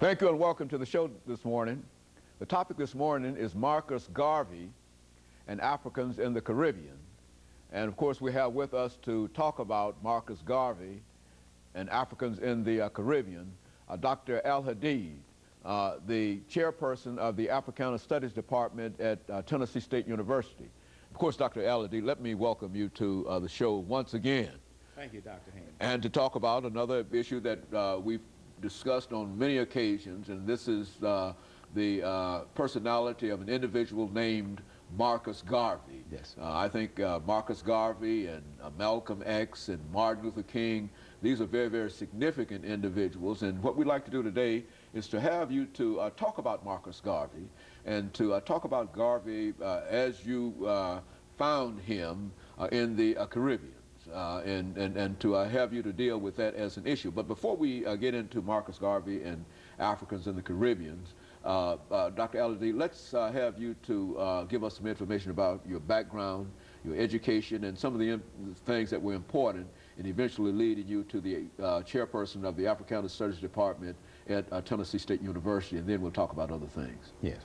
Thank you and welcome to the show this morning. The topic this morning is Marcus Garvey and Africans in the Caribbean. And of course we have with us to talk about Marcus Garvey and Africans in the Caribbean, Dr. AAl-Hadid, the chairperson of the Africana Studies Department at Tennessee State University. Of course, Dr. AAl-Hadid, let me welcome you to the show once again. Thank you, Dr. Haynes. And to talk about another issue that we've discussed on many occasions, and this is the personality of an individual named Marcus Garvey. Yes. I think Marcus Garvey and Malcolm X and Martin Luther King, these are very, very significant individuals. And what we'd like to do today is to have you to talk about Marcus Garvey and to talk about Garvey as you found him in the Caribbean. And to have you to deal with that as an issue. But before we get into Marcus Garvey and Africans in the Caribbean, Dr. AAl-Hadid, let's have you to give us some information about your background, your education, and some of the things that were important in eventually leading you to the chairperson of the Africana Studies Department at Tennessee State University, and then we'll talk about other things. Yes.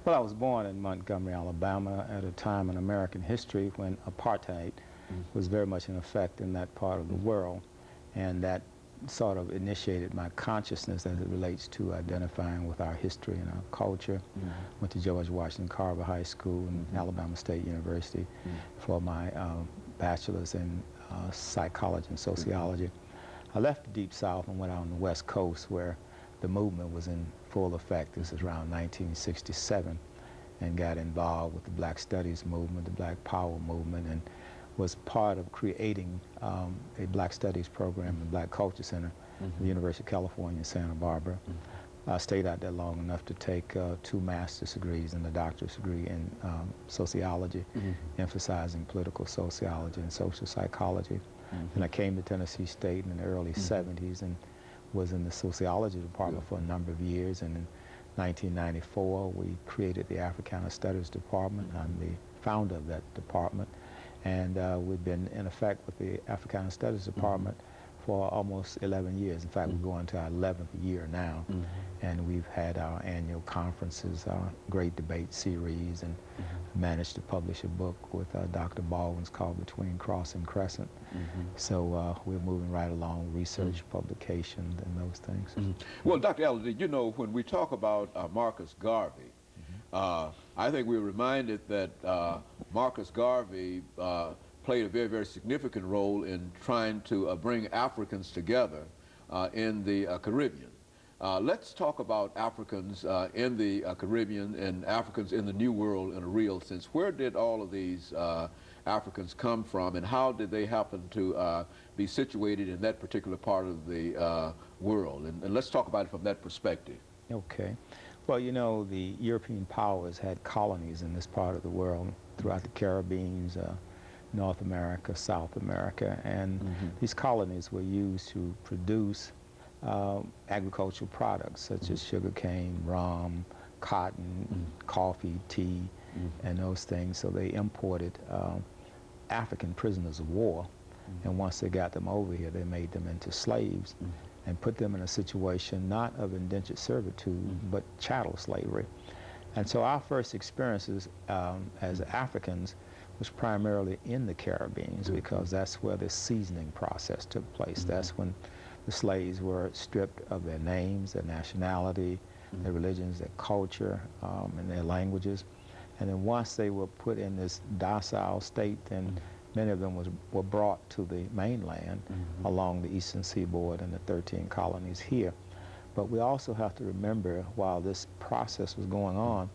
Well, I was born in Montgomery, Alabama at a time in American history when apartheid was very much in effect in that part of the world, and that sort of initiated my consciousness as it relates to identifying with our history and our culture. Went to George Washington Carver High School and Alabama State University for my bachelor's in psychology and sociology. I left the Deep South and went out on the West Coast where the movement was in full effect. This was around 1967, and got involved with the Black Studies movement, the Black Power movement, and was part of creating a Black Studies program in Black Culture Center at the University of California in Santa Barbara. I stayed out there long enough to take 2 master's degrees and a doctorate degree in sociology, emphasizing political sociology and social psychology. And I came to Tennessee State in the early 70s and was in the sociology department for a number of years. And in 1994, we created the Africana Studies Department. I'm the founder of that department. And we've been in effect with the Africana Studies Department for almost 11 years. In fact, we're going to our 11th year now. And we've had our annual conferences, our great debate series, and managed to publish a book with Dr. Baldwin's called Between Cross and Crescent. So we're moving right along, research, publications, and those things. Well, Dr. AAl-Hadid, you know, when we talk about Marcus Garvey, I think we're reminded that Marcus Garvey played a very, very significant role in trying to bring Africans together in the Caribbean. Let's talk about Africans in the Caribbean and Africans in the New World in a real sense. Where did all of these Africans come from, and how did they happen to be situated in that particular part of the world? And let's talk about it from that perspective. Okay. Well, you know, the European powers had colonies in this part of the world throughout the Caribbean, North America, South America, and these colonies were used to produce agricultural products such as sugarcane, rum, cotton, coffee, tea, and those things. So they imported African prisoners of war, and once they got them over here, they made them into slaves and put them in a situation not of indentured servitude, but chattel slavery. And so our first experiences as Africans was primarily in the Caribbean, because that's where the seasoning process took place. That's when the slaves were stripped of their names, their nationality, their religions, their culture, and their languages. And then once they were put in this docile state, then many of them were brought to the mainland along the eastern seaboard and the 13 colonies here. But we also have to remember, while this process was going on,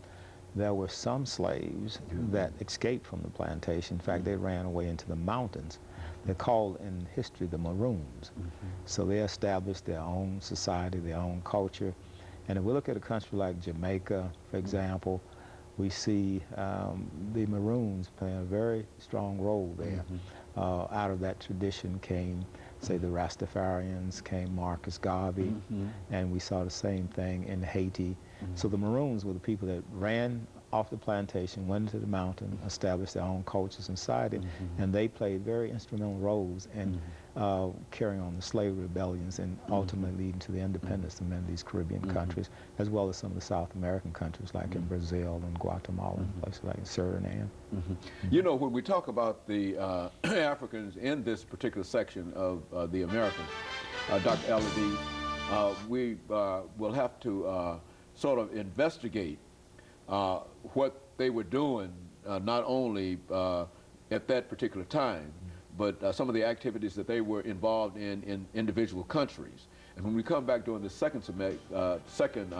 there were some slaves that escaped from the plantation. In fact, they ran away into the mountains. They're called in history the Maroons. So they established their own society, their own culture. And if we look at a country like Jamaica, for example, we see the Maroons playing a very strong role there. Out of that tradition came, say, the Rastafarians, came Marcus Garvey, and we saw the same thing in Haiti So the Maroons were the people that ran off the plantation, went into the mountain, established their own culture, society, and they played very instrumental roles in carrying on the slavery rebellions and ultimately leading to the independence of many of these Caribbean countries, as well as some of the South American countries like in Brazil and Guatemala and places like Suriname. You know, when we talk about the Africans in this particular section of the Americans, Dr. AAl-Hadid, we will have to sort of investigate what they were doing, not only at that particular time, but some of the activities that they were involved in individual countries. And when we come back during the second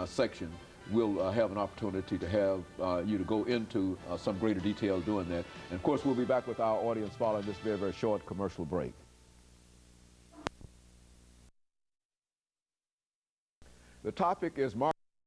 section, we'll have an opportunity to have you to go into some greater detail doing that. And of course, we'll be back with our audience following this very, very short commercial break. The topic is